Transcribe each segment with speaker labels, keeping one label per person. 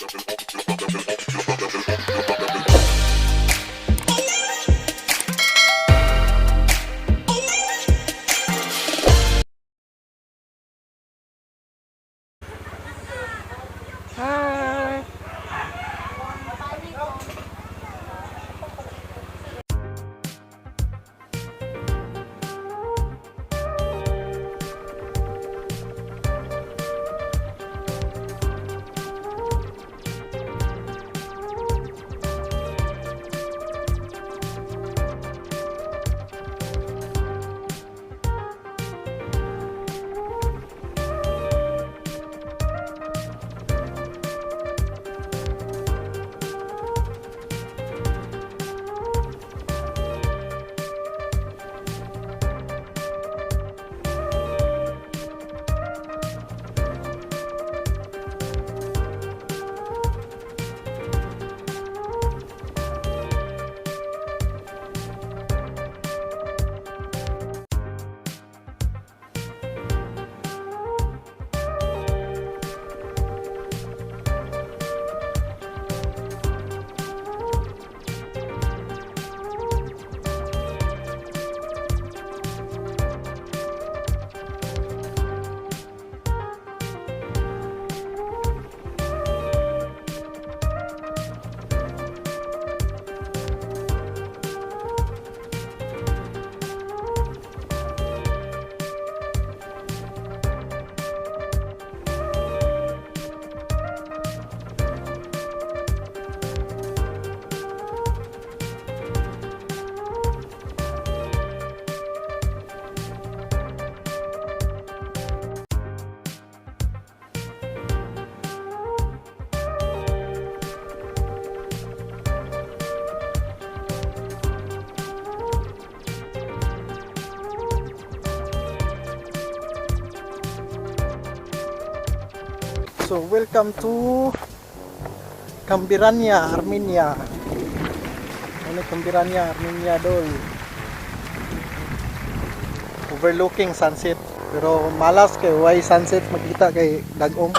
Speaker 1: Hi. So welcome to Camberania, Armenia. Ano Camberania, Armenia dol. Overlooking sunset. Pero malas kay why sunset makita kay dag-om.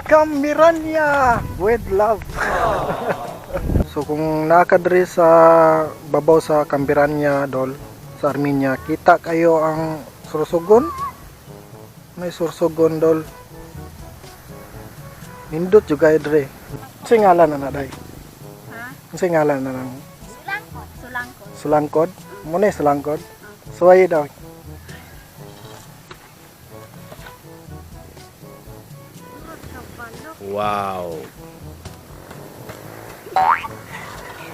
Speaker 1: Camberania with love. So kung nakadre sa babaw sa Camberania dol sa Armenia, kita kayo ang sursugon. May sursugon dol. Nindot juga dre. Sa ngalan na day.
Speaker 2: Ha?
Speaker 1: Sa ngalan na nang
Speaker 2: Sulangkod. Sulangkod.
Speaker 1: Sulangkod. Muna sulangkod. Suway daw.
Speaker 3: Wow.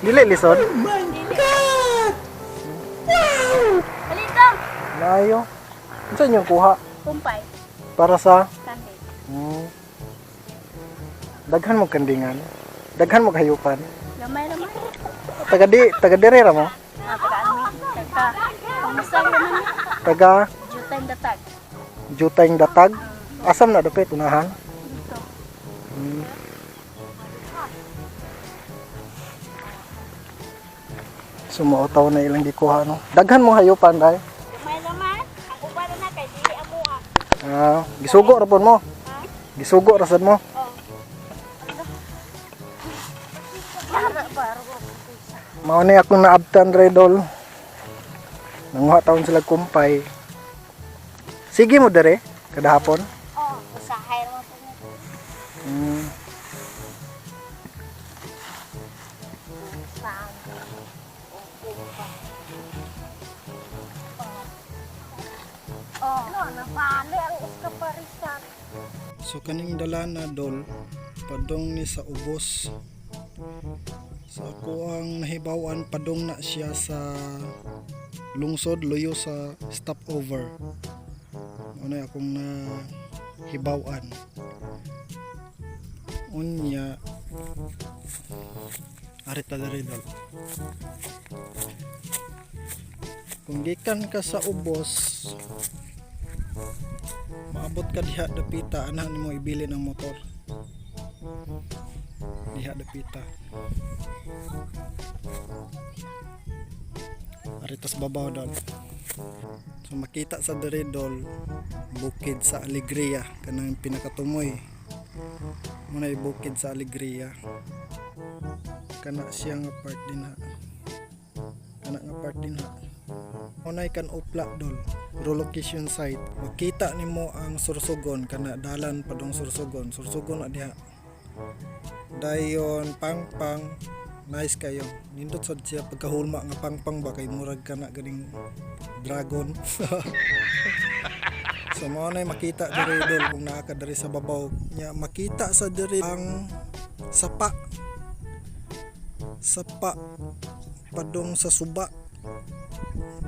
Speaker 1: Dili lisod.
Speaker 2: Halika!
Speaker 1: Layo. Unsa nyo kuha?
Speaker 2: Kumpay.
Speaker 1: Para sa
Speaker 2: Kandi.
Speaker 1: daghan mo kandingan. Daghan mo hayupan.
Speaker 2: Lamay-lamay.
Speaker 1: Taga dire ra mo.
Speaker 2: Taga-amin. Pamusang naman.
Speaker 1: Taga
Speaker 2: Jutay datag.
Speaker 1: Jutayng Datag. Asam na dapit unahan.
Speaker 2: Dito.
Speaker 1: Sumuotaw na ilang gikuha no. Daghan mo hayupan dai.
Speaker 2: Lamay-lamay. Ang uban na kay dili amo.
Speaker 1: Gisugo ra pud mo. Gisugo ra sad mo. Mao ni akong naabtan dre dol. Nanguha taon sila kumpay. Sige mo dere kada hapon.
Speaker 2: Oh, usahay ra mo. Oh, napali ang iskaparisan.
Speaker 1: So kaning dala na dol padong ni sa ubos. Sa ako ang nahibawan padong na siya sa lungsod loyo sa stopover. Ano akong nahibawan. Unya arita dali dol. Kung gikan ka sa ubos, maabot ka diha dapita, anahan mo ibili ng motor. Diha dapita. Aritos babaw dol. So makita sa diri dol, bukid sa Alegria kanang pinakatumoy. Muna bukid sa Alegria. Kana siya nga part din ha. Kana nga part din ha. Unay kan upla dol, relocation site. Makita nimo ang Sursugon kana dalan padong Sursugon. Sursugon na diha. Dayon pangpang nice kayo. Nindot sad siya pagkahulma nga pangpang ba kay murag kana ganing dragon. So mo na makita diri dol kung naa ka diri sa babaw nya makita sa diri ang sapa. Sapa padong sa suba.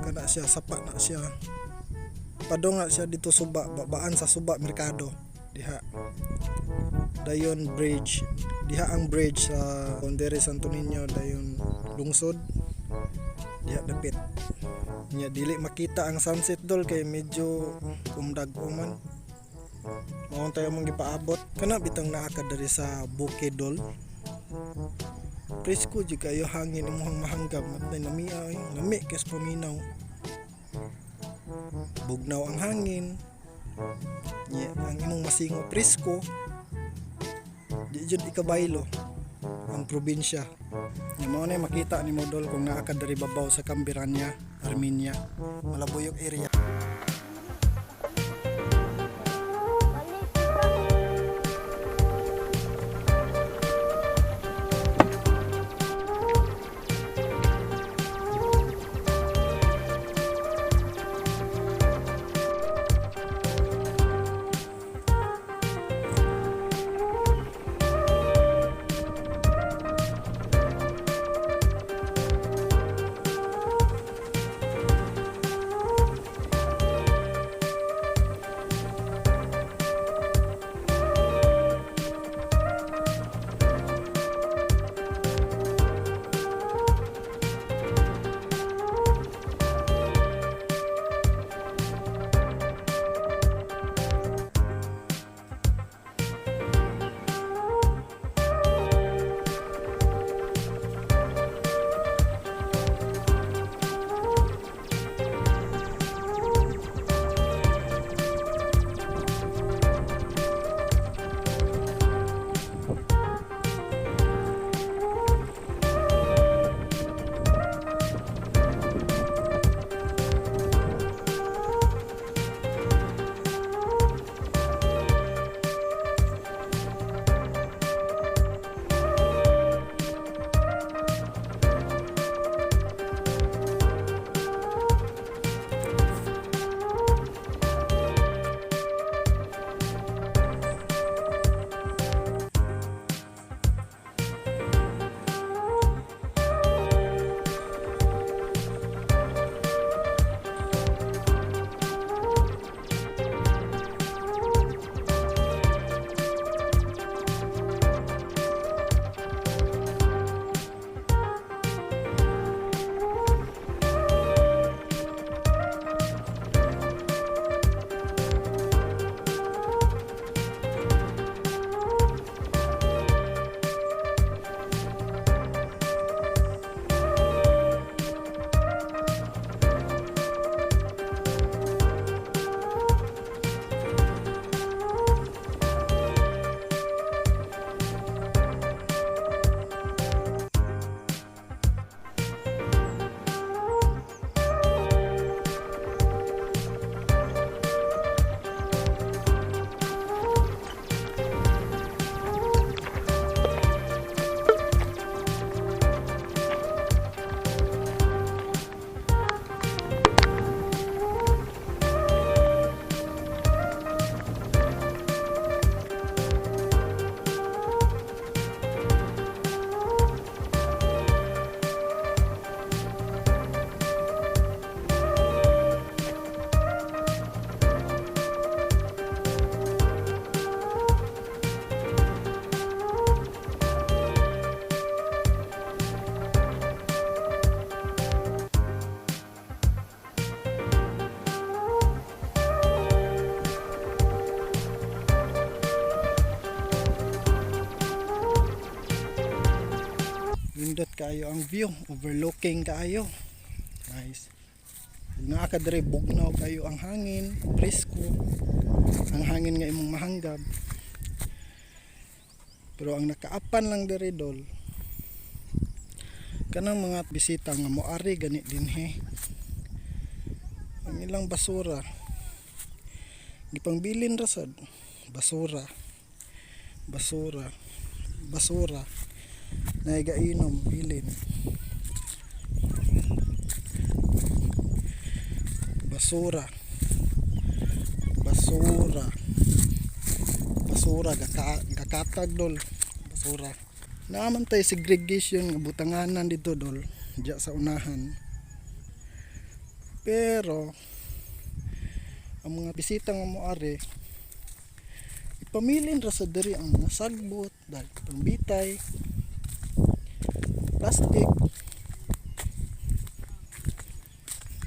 Speaker 1: Kana siya sapa na siya. Padong na siya dito suba, babaan sa suba merkado diha. Dayon bridge. Diha ang bridge sa Pondere Santo Niño dayon lungsod. Diha dapit. Nya dili makita ang sunset dol kay medyo dag-oman. Mao tayo mong gipaabot. Kana bitang naa ka diri sa bukid dol. Prisko jud kayo hangin imong mahanggap matay namia ay lami kes paminaw. Bugnaw ang hangin. Nya ang imong masingo prisko. Di jud ikabaylo ang probinsya. Nya mao na makita nimo dol kung naa ka diri babaw sa Cambirania, Armenia, Malabuyok area. Nindot kaayo ang view, overlooking kaayo. Nice. Nga ka dire bugnaw kayo ang hangin, prisko. Ang hangin nga imong mahanggab. Pero ang nakaapan lang dire dol, kanang mga bisita nga moari gani dinhi. Ang ilang basura gipangbilin ra sad. Basura na igainom bilin. Basura gakatag dol. Basura naaman tay segregation nga butanganan dito dol diya sa unahan. Pero ang mga bisita nga moari ipamilin ra sa diri ang mga sagbot, dahil pambitay, plastic,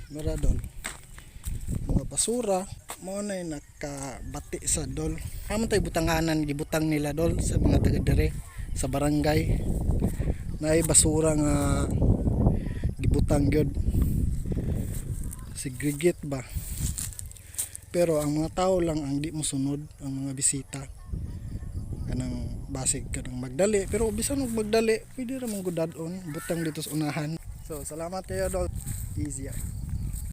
Speaker 1: maradol, mga basura, mo na nakabati sa dol. Hamon tay butanganan gibutang nila dol sa mga taga diri sa barangay. Naay basura nga gibutang gyud. Segregate ba? Pero ang mga tao lang ang di mo sunod, ang mga bisita. Kanang basig kanang magdali, pero bisan og magdali, pwede ra mong gudadon, butang dito sa unahan. So, salamat kayo dol. Easy.